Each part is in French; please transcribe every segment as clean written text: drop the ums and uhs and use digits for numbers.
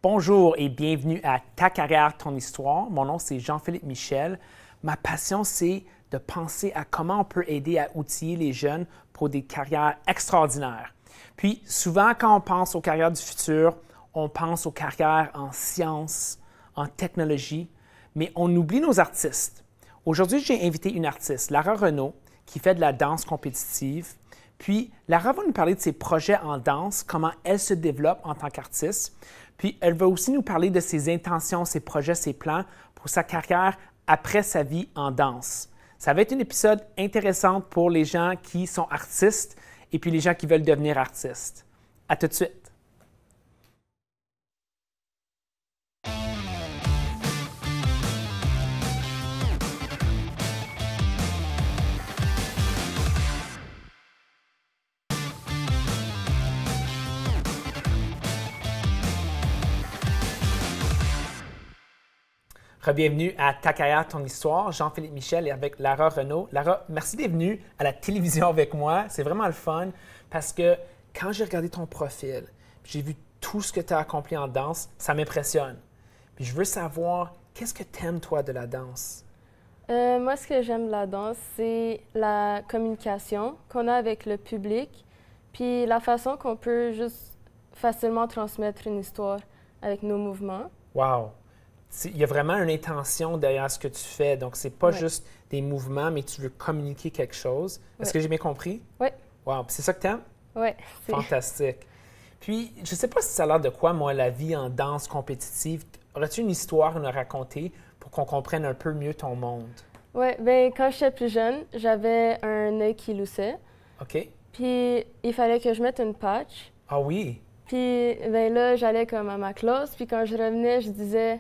Bonjour et bienvenue à Ta carrière, ton histoire. Mon nom, c'est Jean-Philippe Michel. Ma passion, c'est de penser à comment on peut aider à outiller les jeunes pour des carrières extraordinaires. Puis, souvent, quand on pense aux carrières du futur, on pense aux carrières en sciences, en technologie, mais on oublie nos artistes. Aujourd'hui, j'ai invité une artiste, Lara Renaud, qui fait de la danse compétitive. Puis, Lara va nous parler de ses projets en danse, comment elle se développe en tant qu'artiste. Puis, elle va aussi nous parler de ses intentions, ses projets, ses plans pour sa carrière après sa vie en danse. Ça va être un épisode intéressant pour les gens qui sont artistes et puis les gens qui veulent devenir artistes. À tout de suite! Bienvenue à Ta carrière, ton histoire. Jean-Philippe Michel et avec Lara Renaud. Lara, merci d'être venue à la télévision avec moi. C'est vraiment le fun parce que quand j'ai regardé ton profil, j'ai vu tout ce que tu as accompli en danse, ça m'impressionne. Puis je veux savoir, qu'est-ce que tu aimes, toi, de la danse? Moi, ce que j'aime de la danse, c'est la communication qu'on a avec le public, puis la façon qu'on peut juste facilement transmettre une histoire avec nos mouvements. Wow! Il y a vraiment une intention derrière ce que tu fais. Donc, c'est pas Ouais. juste des mouvements, mais tu veux communiquer quelque chose. Est-ce que j'ai bien compris? Oui. Wow! Puis c'est ça que tu aimes? Oui. Fantastique. Puis, je ne sais pas si ça a l'air de quoi, moi, la vie en danse compétitive. Aurais-tu une histoire à nous raconter pour qu'on comprenne un peu mieux ton monde? Oui, bien, quand j'étais plus jeune, j'avais un œil qui loussait, OK? puis il fallait que je mette une patch. Ah oui? Puis, ben là, j'allais comme à ma classe, puis quand je revenais, je disais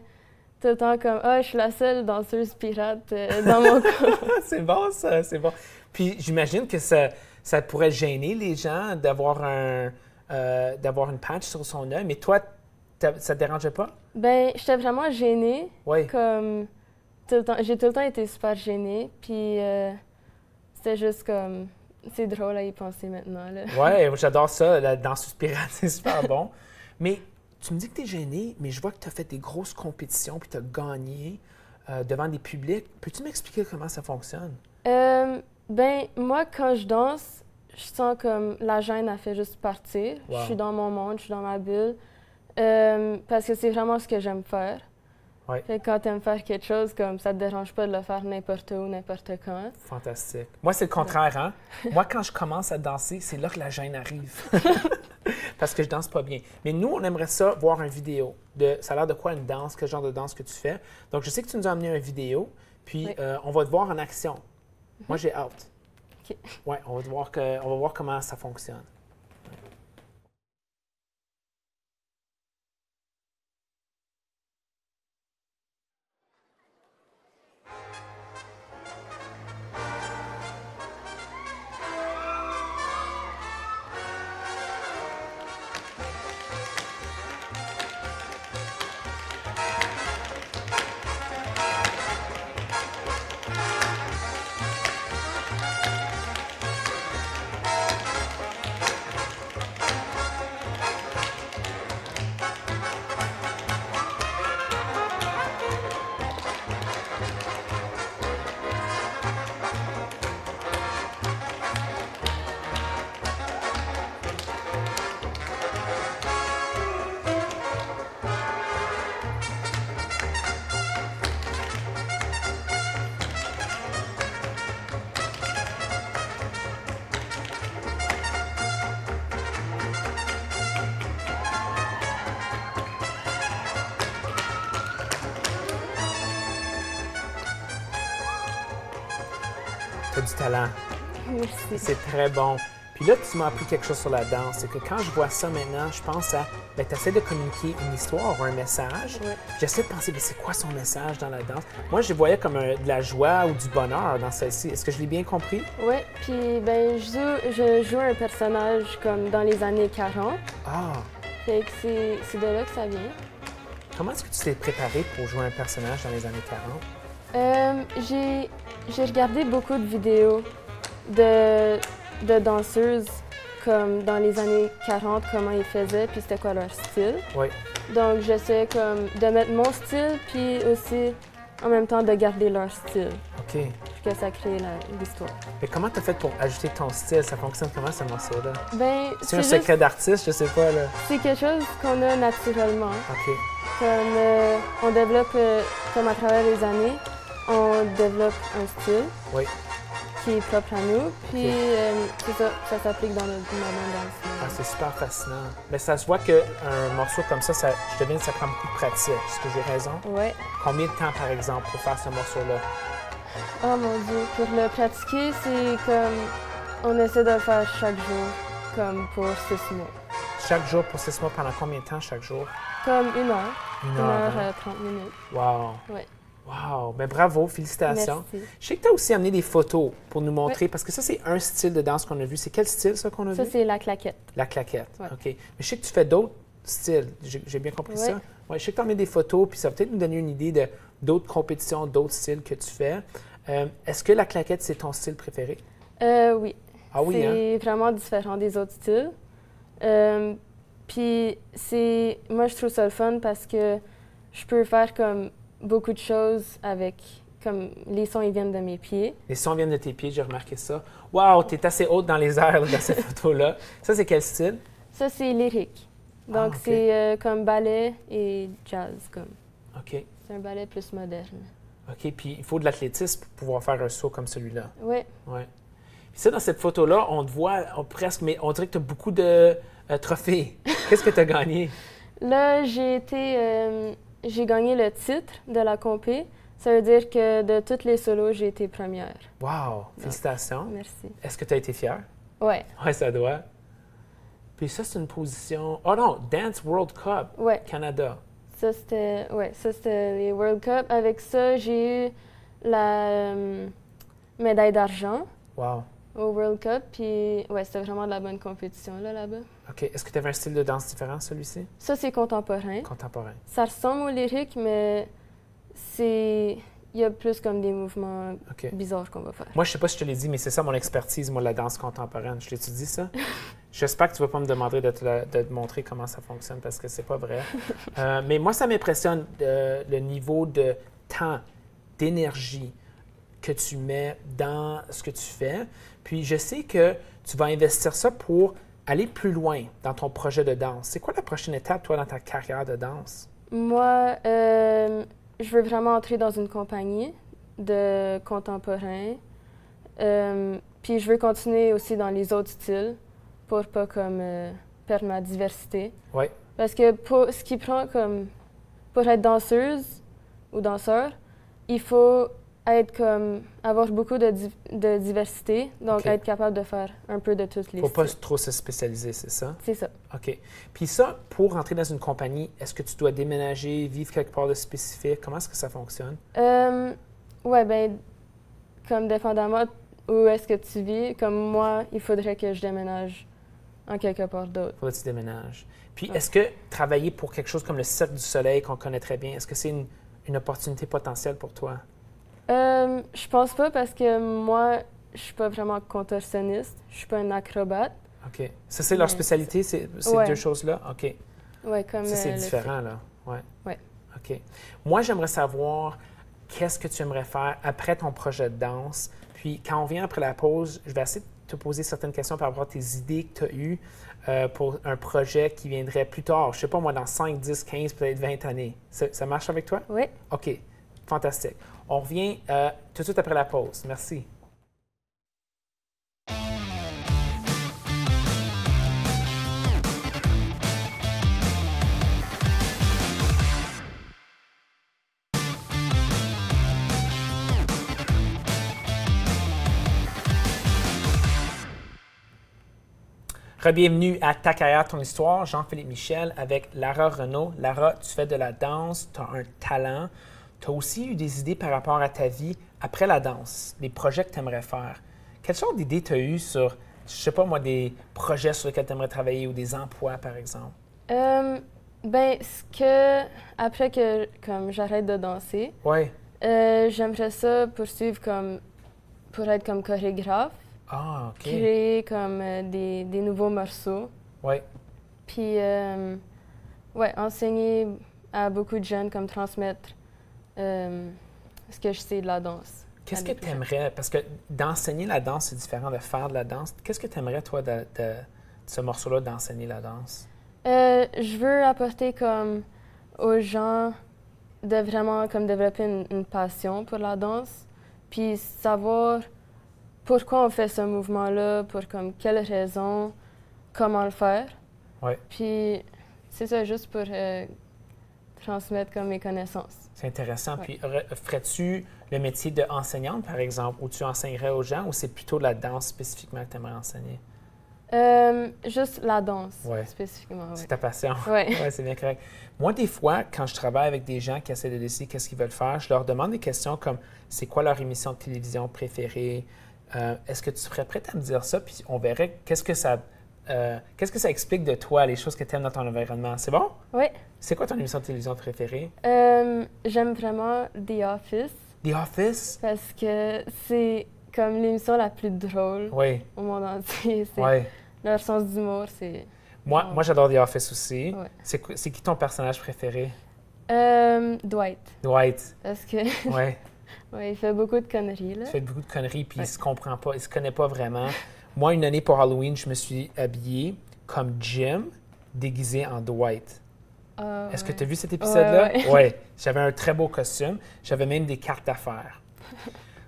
tout le temps comme « Ah, je suis la seule danseuse pirate dans mon coin. » C'est bon, ça, c'est bon. Puis, j'imagine que ça pourrait gêner les gens d'avoir d'avoir une patch sur son œil, mais toi, ça ne te dérangeait pas? Ben, j'étais vraiment gênée. Oui. Comme tout le temps, j'ai tout le temps été super gênée, puis c'était juste comme, c'est drôle à y penser maintenant, là. Oui, j'adore ça, la danse pirate, c'est super bon. Mais tu me dis que tu es gênée, mais je vois que tu as fait des grosses compétitions puis tu as gagné devant des publics. Peux-tu m'expliquer comment ça fonctionne? Ben, moi, quand je danse, je sens comme la gêne a fait juste partir. Wow. Je suis dans mon monde, je suis dans ma bulle, parce que c'est vraiment ce que j'aime faire. Ouais. Fait que quand tu aimes faire quelque chose, comme ça te dérange pas de le faire n'importe où, n'importe quand. Fantastique. Moi, c'est le contraire, hein? Moi, quand je commence à danser, c'est là que la gêne arrive. Parce que je danse pas bien. Mais nous, on aimerait ça voir une vidéo. Ça a l'air de quoi une danse? Quel genre de danse que tu fais? Donc, je sais que tu nous as amené une vidéo, puis Oui. on va te voir en action. Moi, j'ai hâte. OK. Oui, on va voir comment ça fonctionne. Tu as du talent. Merci. C'est très bon. Puis là, tu m'as appris quelque chose sur la danse. C'est que quand je vois ça maintenant, je pense à, tu essaies de communiquer une histoire ou un message. Ouais. J'essaie de penser, mais c'est quoi son message dans la danse? Moi, je voyais comme de la joie ou du bonheur dans celle-ci. Est-ce que je l'ai bien compris? Oui, puis ben, je joue un personnage comme dans les années 40. Ah! Fait que c'est de là que ça vient. Comment est-ce que tu t'es préparé pour jouer un personnage dans les années 40? J'ai regardé beaucoup de vidéos de danseuses comme dans les années 40, comment ils faisaient, puis c'était quoi leur style. Oui. Donc, j'essaie comme de mettre mon style, puis aussi, en même temps, de garder leur style. OK. Puis que ça crée l'histoire. Mais comment tu as fait pour ajouter ton style? Ça fonctionne comment, ce morceau-là? Ben, C'est un secret d'artiste, je sais pas, là. c'est quelque chose qu'on a naturellement. OK. Comme on développe, comme à travers les années, on développe un style Oui. qui est propre à nous. Puis c'est ça s'applique dans notre moment danse. Ah, c'est super fascinant. Mais ça se voit qu'un morceau comme ça, je devine que ça prend beaucoup de pratique. Est-ce que j'ai raison? Oui. Combien de temps, par exemple, pour faire ce morceau-là? Oh mon Dieu, pour le pratiquer, c'est comme on essaie de le faire chaque jour, comme pour 6 mois. Chaque jour pour 6 mois, pendant combien de temps chaque jour? Comme 1 heure. 1 1 heure. heure, 30 minutes. Wow! Oui. Wow! Ben bravo, félicitations. Merci. Je sais que tu as aussi amené des photos pour nous montrer, parce que ça, c'est un style de danse qu'on a vu. C'est quel style, ça, qu'on a Ça, vu? c'est la claquette. La claquette. Ouais. OK. Mais je sais que tu fais d'autres styles. J'ai bien compris ça? Ouais, je sais que tu as amené des photos, puis ça va peut-être nous donner une idée de d'autres compétitions, d'autres styles que tu fais. Est-ce que la claquette, c'est ton style préféré? Oui. Ah oui, C'est vraiment différent des autres styles. Puis moi, je trouve ça le fun parce que je peux faire comme beaucoup de choses avec, comme les sons, ils viennent de mes pieds. Les sons viennent de tes pieds, j'ai remarqué ça. Wow, tu es assez haute dans les airs là, dans cette photo-là. Ça, c'est quel style? Ça, c'est lyrique. Donc, OK. c'est comme ballet et jazz, comme. OK. C'est un ballet plus moderne. OK, puis il faut de l'athlétisme pour pouvoir faire un saut comme celui-là. Oui. Ouais. Puis ça, dans cette photo-là, on te voit presque, mais on dirait que tu as beaucoup de trophées. Qu'est-ce que tu as gagné? Là, j'ai gagné le titre de la compé. Ça veut dire que de toutes les solos, j'ai été première. Wow! Félicitations. Merci. Est-ce que tu as été fière? Oui. Oui, ça doit. Puis ça, c'est une position... Oh non! Dance World Cup, Ouais. Canada. Ça, c'était les World Cup. Avec ça, j'ai eu la médaille d'argent Wow! au World Cup. Puis, ouais, c'était vraiment de la bonne compétition là-bas. OK. Est-ce que tu avais un style de danse différent, celui-ci? Ça, c'est contemporain. Contemporain. Ça ressemble au lyrique, mais il y a plus comme des mouvements OK. bizarres qu'on va faire. Moi, je sais pas si je te l'ai dit, mais c'est ça mon expertise, moi, la danse contemporaine. Je t'ai-tu dit ça? J'espère que tu vas pas me demander de te montrer comment ça fonctionne parce que c'est pas vrai. Mais moi, ça m'impressionne le niveau de temps, d'énergie que tu mets dans ce que tu fais. Puis je sais que tu vas investir ça pour aller plus loin dans ton projet de danse. C'est quoi la prochaine étape, toi, dans ta carrière de danse? Moi, je veux vraiment entrer dans une compagnie de contemporain. Puis je veux continuer aussi dans les autres styles pour pas comme perdre ma diversité. Oui. Parce que ce qui prend comme pour être danseuse ou danseur, il faut avoir beaucoup de diversité, donc OK. être capable de faire un peu de toutes les Faut pas styles. trop se spécialiser, c'est ça? C'est ça. OK. Puis ça, pour entrer dans une compagnie, est-ce que tu dois déménager, vivre quelque part de spécifique? Comment est-ce que ça fonctionne? Ouais, ben comme dépendamment où est-ce que tu vis, comme moi, il faudrait que je déménage en quelque part d'autre. Faudrait que tu déménages. Puis Ouais. est-ce que travailler pour quelque chose comme le Cirque du Soleil qu'on connaît très bien, est-ce que c'est une opportunité potentielle pour toi? Je pense pas parce que moi, je suis pas vraiment contorsionniste. Je suis pas un acrobate. OK. Ça, c'est leur Mais spécialité, ces Ouais. deux choses-là? OK. Ouais, comme Ça, c'est le différent, là. Ouais. Ouais. OK. Moi, j'aimerais savoir qu'est-ce que tu aimerais faire après ton projet de danse. Puis, quand on vient après la pause, je vais essayer de te poser certaines questions par rapport à tes idées que tu as eues pour un projet qui viendrait plus tard. Je sais pas, moi, dans 5, 10, 15, peut-être 20 années. Ça marche avec toi? Oui. OK. Fantastique. On revient tout de suite après la pause. Merci. Bienvenue à Ta carrière, ton histoire. Jean-Philippe Michel avec Lara Renaud. Lara, tu fais de la danse, tu as un talent. Tu as aussi eu des idées par rapport à ta vie après la danse, des projets que tu aimerais faire. Quelle sorte d'idées tu as eues sur, je sais pas moi, des projets sur lesquels tu aimerais travailler ou des emplois, par exemple? Ben, après que comme j'arrête de danser, Oui. j'aimerais ça poursuivre pour être comme chorégraphe. Ah, OK. créer comme des nouveaux morceaux. Oui. Puis, ouais, enseigner à beaucoup de jeunes, comme transmettre ce que je sais de la danse. Qu'est-ce que tu aimerais, parce que d'enseigner la danse, c'est différent de faire de la danse. Qu'est-ce que tu aimerais, toi, de ce morceau-là, d'enseigner la danse? Je veux apporter comme aux gens de vraiment comme développer une passion pour la danse, puis savoir pourquoi on fait ce mouvement-là, pour comme quelles raisons, comment le faire. Ouais. Puis c'est ça, juste pour transmettre comme mes connaissances. C'est intéressant. Ouais. Puis, ferais-tu le métier d'enseignante, par exemple, où tu enseignerais aux gens, ou c'est plutôt la danse spécifiquement que tu aimerais enseigner? Juste la danse, Ouais. spécifiquement. Ouais. C'est ta passion. Ouais. Oui, c'est bien correct. Moi, des fois, quand je travaille avec des gens qui essaient de décider qu'est-ce qu'ils veulent faire, je leur demande des questions comme c'est quoi leur émission de télévision préférée? Est-ce que tu serais prête à me dire ça? Puis on verrait qu'est-ce que ça explique de toi, les choses que tu aimes dans ton environnement. C'est bon? Oui. C'est quoi ton émission de télévision préférée? J'aime vraiment The Office. The Office? Parce que c'est comme l'émission la plus drôle Oui. au monde entier. Oui. Leur sens d'humour, c'est... Moi j'adore The Office aussi. Ouais. C'est qui ton personnage préféré? Dwight. Dwight. Parce que Oui. ouais, il fait beaucoup de conneries, là. Il fait beaucoup de conneries, puis Ouais. il se comprend pas, il se connaît pas vraiment. Moi, une année pour Halloween, je me suis habillé comme Jim, déguisé en Dwight. Est-ce que tu as vu cet épisode-là? Ouais. Oui. J'avais un très beau costume. J'avais même des cartes d'affaires.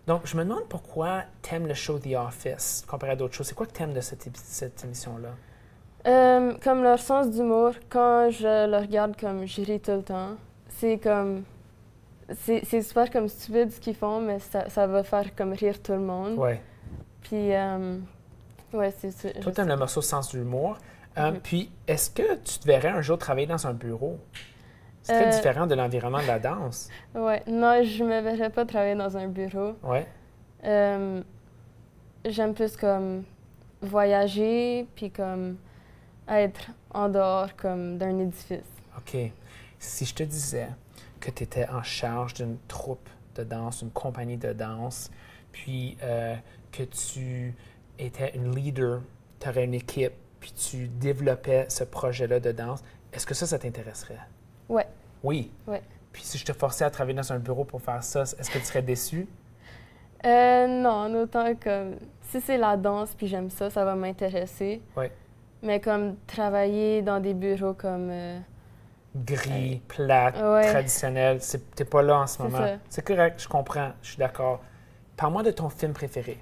Donc, je me demande pourquoi tu aimes le show The Office comparé à d'autres choses. C'est quoi que tu aimes de cette émission-là? Comme leur sens d'humour, quand je le regarde, comme je ris tout le temps. C'est comme... C'est super comme stupide ce qu'ils font, mais ça va faire comme rire tout le monde. Oui. Puis, ouais, c'est ça. Toi, tu aimes le morceau sens de l'humour. Puis, est-ce que tu te verrais un jour travailler dans un bureau? C'est très différent de l'environnement de la danse. Ouais, non, je me verrais pas travailler dans un bureau. Oui. J'aime plus comme voyager, puis comme être en dehors comme d'un édifice. OK. Si je te disais que tu étais en charge d'une troupe de danse, une compagnie de danse, puis que tu étais une leader, tu aurais une équipe, puis tu développais ce projet-là de danse, est-ce que ça t'intéresserait? Ouais. Oui. Ouais. Puis si je te forçais à travailler dans un bureau pour faire ça, est-ce que tu serais déçu? Non, autant comme si c'est la danse puis j'aime ça, ça va m'intéresser. Oui. Mais comme travailler dans des bureaux comme Gris, plate, ouais. traditionnel, t'es pas là en ce moment. ça. C'est correct, je comprends, je suis d'accord. Parle-moi de ton film préféré.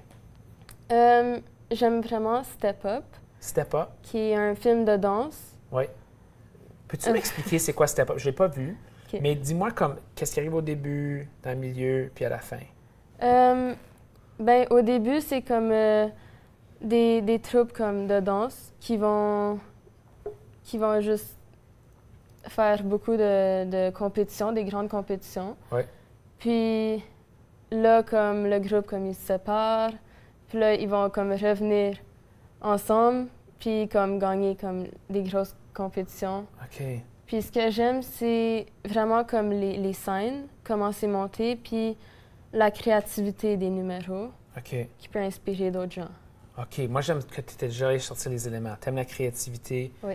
J'aime vraiment Step Up, Step Up? qui est un film de danse. Oui. Peux-tu m'expliquer c'est quoi Step Up? Je l'ai pas vu, OK. mais dis-moi comme qu'est-ce qui arrive au début, dans le milieu, puis à la fin. Ben, au début, c'est comme des troupes comme de danse qui vont juste faire beaucoup de compétitions, des grandes compétitions. Ouais. Puis là, comme le groupe, comme ils se séparent, puis là, ils vont comme revenir ensemble, puis comme gagner comme des grosses compétitions. OK. Puis ce que j'aime, c'est vraiment comme les scènes, comment c'est monté, puis la créativité des numéros OK. qui peut inspirer d'autres gens. OK. Moi, j'aime que tu étais déjà allé sortir les éléments. Tu aimes la créativité Oui.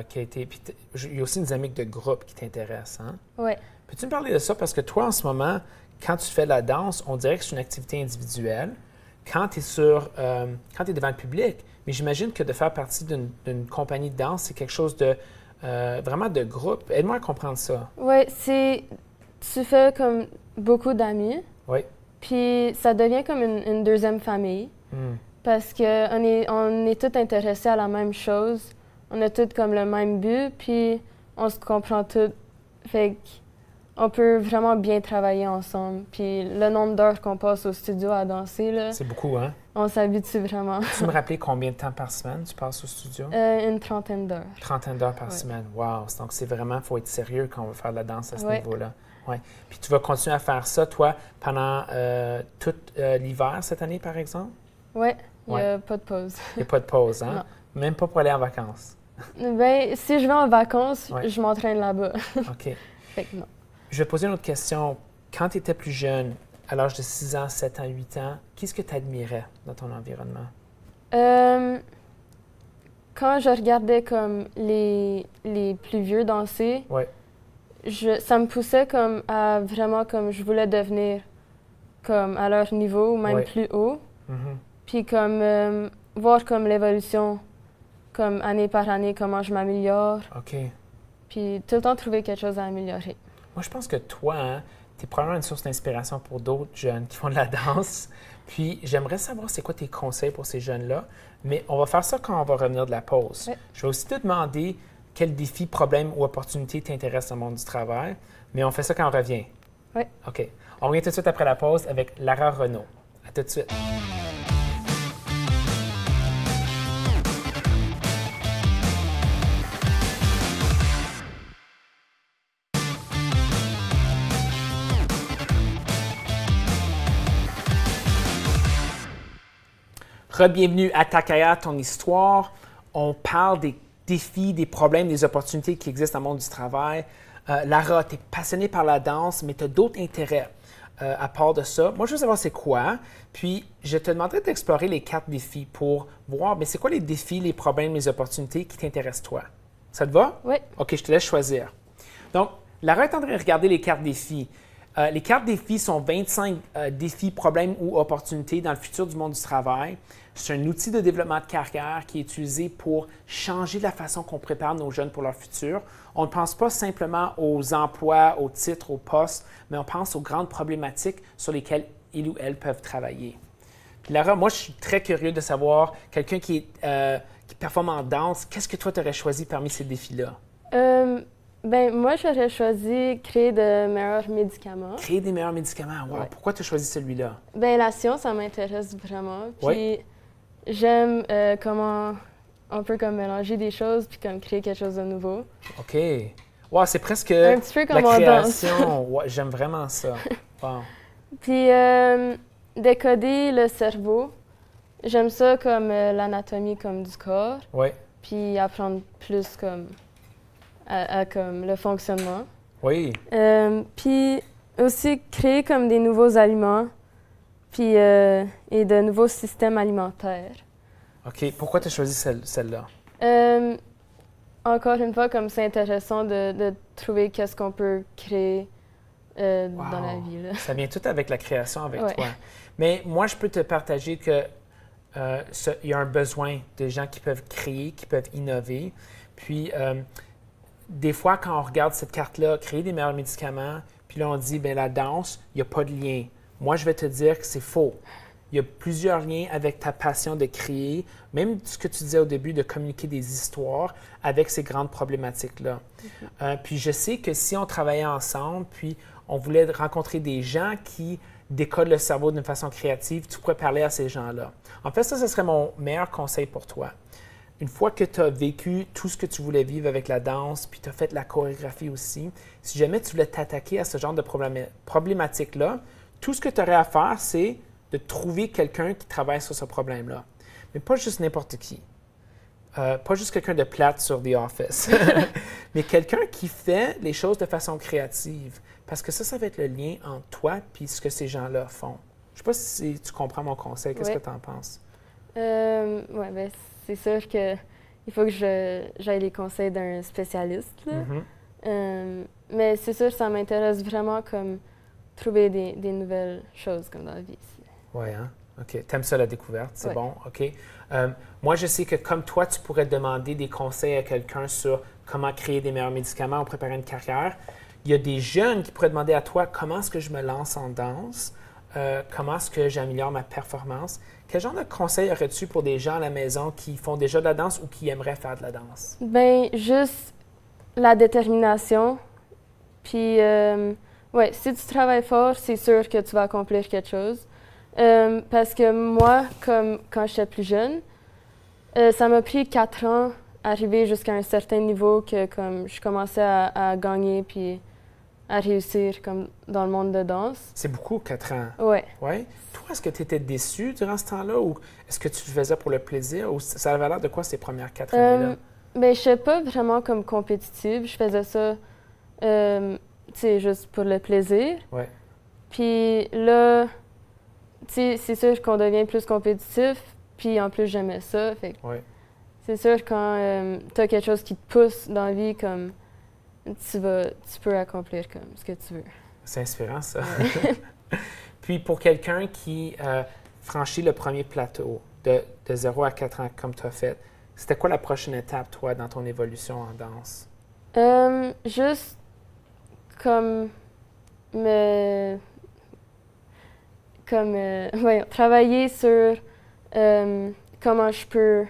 qui a été. Puis il y a aussi une dynamique de groupe qui t'intéresse, hein? Oui. Peux-tu me parler de ça? Parce que toi, en ce moment, quand tu fais de la danse, on dirait que c'est une activité individuelle. Quand tu es devant le public, mais j'imagine que de faire partie d'une compagnie de danse, c'est quelque chose de vraiment de groupe. Aide-moi à comprendre ça. Oui, tu fais comme beaucoup d'amis, Oui. puis ça devient comme une deuxième famille, parce qu'on est tous intéressés à la même chose, on a tous comme le même but, puis on se comprend tous. Fait qu'on peut vraiment bien travailler ensemble. Puis le nombre d'heures qu'on passe au studio à danser, là, C'est beaucoup, hein? on s'habitue vraiment. Tu me rappeler combien de temps par semaine tu passes au studio? Une trentaine d'heures. 30 d'heures par Ouais. semaine. Wow! Donc, c'est vraiment, il faut être sérieux quand on veut faire de la danse à ce Ouais. niveau-là. Ouais. Puis tu vas continuer à faire ça, toi, pendant tout l'hiver cette année, par exemple? Oui, il n'y Ouais. a pas de pause. Il n'y a pas de pause, hein? Non. Même pas pour aller en vacances. Ben, si je vais en vacances, Ouais. je m'entraîne là-bas. OK. Fait que non. Je vais poser une autre question. Quand tu étais plus jeune, à l'âge de 6 ans, 7 ans, 8 ans, qu'est-ce que tu admirais dans ton environnement? Quand je regardais comme les plus vieux danser, Ouais. ça me poussait comme à vraiment comme je voulais devenir comme à leur niveau ou même Ouais. plus haut. Mhm. Puis comme voir comme l'évolution, comme année par année, comment je m'améliore. OK. Puis tout le temps trouver quelque chose à améliorer. Moi, je pense que toi, hein, tu es probablement une source d'inspiration pour d'autres jeunes qui font de la danse. Puis, j'aimerais savoir c'est quoi tes conseils pour ces jeunes-là. Mais on va faire ça quand on va revenir de la pause. Ouais. Je vais aussi te demander quels défis, problèmes ou opportunités t'intéressent dans le monde du travail. Mais on fait ça quand on revient. Oui. OK. On revient tout de suite après la pause avec Lara Renaud. À tout de suite. Bienvenue à Ta carrière, ton histoire. On parle des défis, des problèmes, des opportunités qui existent dans le monde du travail. Lara, tu es passionnée par la danse, mais tu as d'autres intérêts à part de ça. Moi, je veux savoir c'est quoi. Puis, je te demanderais d'explorer les 4 défis pour voir, mais c'est quoi les défis, les problèmes, les opportunités qui t'intéressent toi? Ça te va? Oui. OK, je te laisse choisir. Donc, Lara est en train de regarder les 4 défis. Les 4 défis sont 25 défis, problèmes ou opportunités dans le futur du monde du travail. C'est un outil de développement de carrière qui est utilisé pour changer la façon qu'on prépare nos jeunes pour leur futur. On ne pense pas simplement aux emplois, aux titres, aux postes, mais on pense aux grandes problématiques sur lesquelles ils ou elles peuvent travailler. Puis Lara, moi, je suis très curieux de savoir, quelqu'un qui performe en danse, qu'est-ce que toi, tu aurais choisi parmi ces défis-là? Moi, j'aurais choisi créer de meilleurs médicaments. Créer des meilleurs médicaments. Wow. Ouais. Pourquoi tu as choisi celui-là? La science, ça m'intéresse vraiment. Puis Oui. j'aime comment on peut comme mélanger des choses puis comme créer quelque chose de nouveau. OK. Wow, c'est presque Un petit peu comme la en danse. création. Ouais, j'aime vraiment ça. Wow. Puis décoder le cerveau. J'aime ça comme l'anatomie comme du corps. Oui. Puis apprendre plus comme à comme le fonctionnement. Oui. Puis aussi créer comme des nouveaux aliments puis et de nouveaux systèmes alimentaires. OK. Pourquoi tu as choisi celle-là? Encore une fois, comme c'est intéressant de trouver qu'est-ce qu'on peut créer dans la vie. Là. Ça vient tout avec la création avec Ouais. toi. Mais moi, je peux te partager que il y a un besoin de gens qui peuvent créer, qui peuvent innover. Puis, des fois, quand on regarde cette carte-là, créer des meilleurs médicaments, puis là, on dit, bien, la danse, il n'y a pas de lien. Moi, je vais te dire que c'est faux. Il y a plusieurs liens avec ta passion de créer, même ce que tu disais au début, de communiquer des histoires avec ces grandes problématiques-là. Puis je sais que si on travaillait ensemble, puis on voulait rencontrer des gens qui décodent le cerveau d'une façon créative, tu pourrais parler à ces gens-là. En fait, ça, ce serait mon meilleur conseil pour toi. Une fois que tu as vécu tout ce que tu voulais vivre avec la danse, puis tu as fait la chorégraphie aussi, si jamais tu voulais t'attaquer à ce genre de problématique-là, tout ce que tu aurais à faire, c'est de trouver quelqu'un qui travaille sur ce problème-là. Mais pas juste n'importe qui. Pas juste quelqu'un de plate sur The Office, mais quelqu'un qui fait les choses de façon créative. Parce que ça va être le lien entre toi et ce que ces gens-là font. Je ne sais pas si tu comprends mon conseil. Qu'est-ce que tu en penses? C'est sûr qu'il faut que j'aille les conseils d'un spécialiste. Là. Mais c'est sûr, ça m'intéresse vraiment comme trouver des nouvelles choses comme dans la vie ici. Oui, hein? OK. T'aimes ça, la découverte? C'est ouais. Bon, OK. Moi, je sais que comme toi, tu pourrais demander des conseils à quelqu'un sur comment créer des meilleurs médicaments ou préparer une carrière. Il y a des jeunes qui pourraient demander à toi comment est-ce que je me lance en danse, comment est-ce que j'améliore ma performance. Quel genre de conseils aurais-tu pour des gens à la maison qui font déjà de la danse ou qui aimeraient faire de la danse? Juste la détermination. Puis, si tu travailles fort, c'est sûr que tu vas accomplir quelque chose. Parce que moi, comme quand j'étais plus jeune, ça m'a pris 4 ans arriver jusqu'à un certain niveau que comme je commençais à gagner puis à réussir comme dans le monde de danse. C'est beaucoup, 4 ans. Oui. Ouais. Toi, est-ce que tu étais déçue durant ce temps-là ou est-ce que tu le faisais pour le plaisir ou ça avait l'air de quoi ces premières 4 années-là? Je ne suis pas vraiment comme compétitive. Je faisais ça juste pour le plaisir. Ouais. Puis là, tu sais, c'est sûr qu'on devient plus compétitif, puis en plus, j'aimais ça. Fait que Ouais. c'est sûr, quand tu as quelque chose qui te pousse dans la vie, comme tu peux accomplir comme ce que tu veux. C'est inspirant, ça. Ouais. Puis pour quelqu'un qui franchit le premier plateau de 0 à 4 ans, comme tu as fait, c'était quoi la prochaine étape, toi, dans ton évolution en danse? Juste comme me voyons, travailler sur comment je peux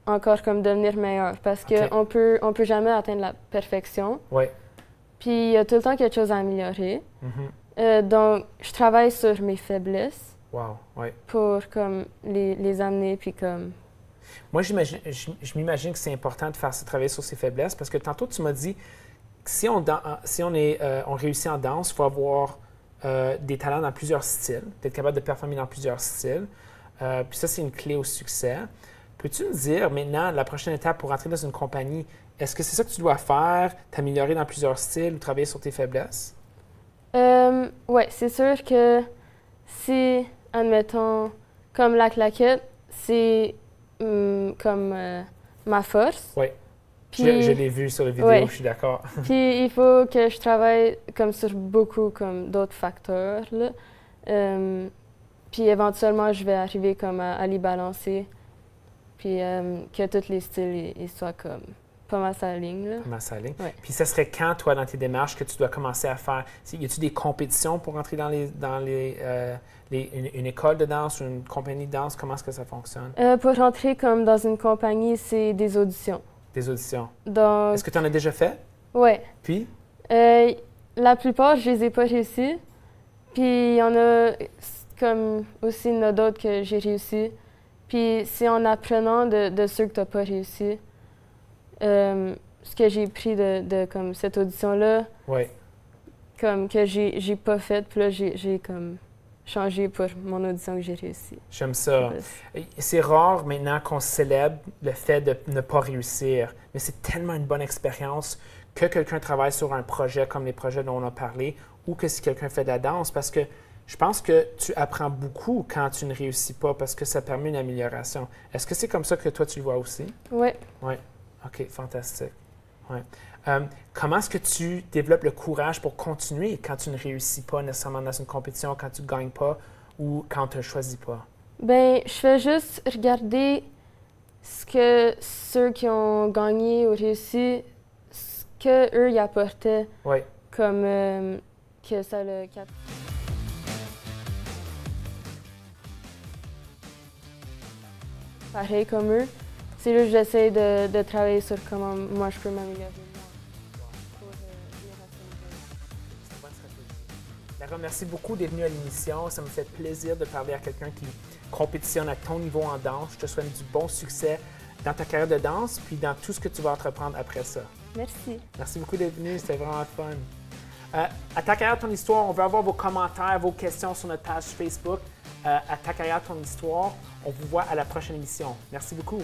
encore comme devenir meilleure parce OK. on peut jamais atteindre la perfection. Oui. Puis il y a tout le temps quelque chose à améliorer. Mhm. Donc je travaille sur mes faiblesses Wow, oui. pour comme les amener puis comme Moi, je m'imagine que c'est important de faire ce travail sur ses faiblesses parce que tantôt, tu m'as dit que si on réussit en danse, il faut avoir des talents dans plusieurs styles, d'être capable de performer dans plusieurs styles. Puis ça, c'est une clé au succès. Peux-tu me dire maintenant, la prochaine étape pour entrer dans une compagnie, est-ce que c'est ça que tu dois faire, t'améliorer dans plusieurs styles ou travailler sur tes faiblesses? ouais, c'est sûr que si, admettons, comme la claquette, c'est comme ma force. Oui. Puis, Je l'ai vu sur la vidéo, ouais. je suis d'accord. Puis il faut que je travaille comme sur beaucoup comme d'autres facteurs, là. Puis éventuellement, je vais arriver comme à les balancer. Puis que tous les styles ils soient comme pas mal sur la ligne, là. Comment ça allait? Ouais. Puis ça serait quand, toi, dans tes démarches, que tu dois commencer à faire? Y a-t-il des compétitions pour entrer dans une école de danse ou une compagnie de danse? Comment est-ce que ça fonctionne? Pour rentrer comme dans une compagnie, c'est des auditions. Des auditions. Donc, Est-ce que tu en as déjà fait? ouais. Puis? La plupart, je les ai pas réussi. Puis il y en a comme aussi il y en a d'autres que j'ai réussi. Puis c'est en apprenant de ceux que tu n'as pas réussi. Ce que j'ai pris de comme cette audition-là, Oui. comme que j'ai pas fait, puis là j'ai comme changé pour mon audition que j'ai réussi. J'aime ça. C'est rare maintenant qu'on célèbre le fait de ne pas réussir, mais c'est tellement une bonne expérience que quelqu'un travaille sur un projet comme les projets dont on a parlé ou que si quelqu'un fait de la danse parce que je pense que tu apprends beaucoup quand tu ne réussis pas parce que ça permet une amélioration. Est-ce que c'est comme ça que toi tu le vois aussi? Oui. Oui. OK, fantastique. Ouais. Comment est-ce que tu développes le courage pour continuer quand tu ne réussis pas nécessairement dans une compétition, quand tu ne gagnes pas ou quand tu ne choisis pas? Ben, je fais juste regarder ce que ceux qui ont gagné ou réussi, ce qu'eux y apportaient, Oui. comme que ça le... Pareil comme eux. C'est là que j'essaie de travailler sur comment moi je peux m'améliorer. C'est une bonne stratégie. Lara, merci beaucoup d'être venue à l'émission. Ça me fait plaisir de parler à quelqu'un qui compétitionne à ton niveau en danse. Je te souhaite du bon succès dans ta carrière de danse puis dans tout ce que tu vas entreprendre après ça. Merci. Merci beaucoup d'être venu. C'était vraiment fun. À ta carrière, ton histoire, on veut avoir vos commentaires, vos questions sur notre page Facebook. À ta carrière, ton histoire. On vous voit à la prochaine émission. Merci beaucoup.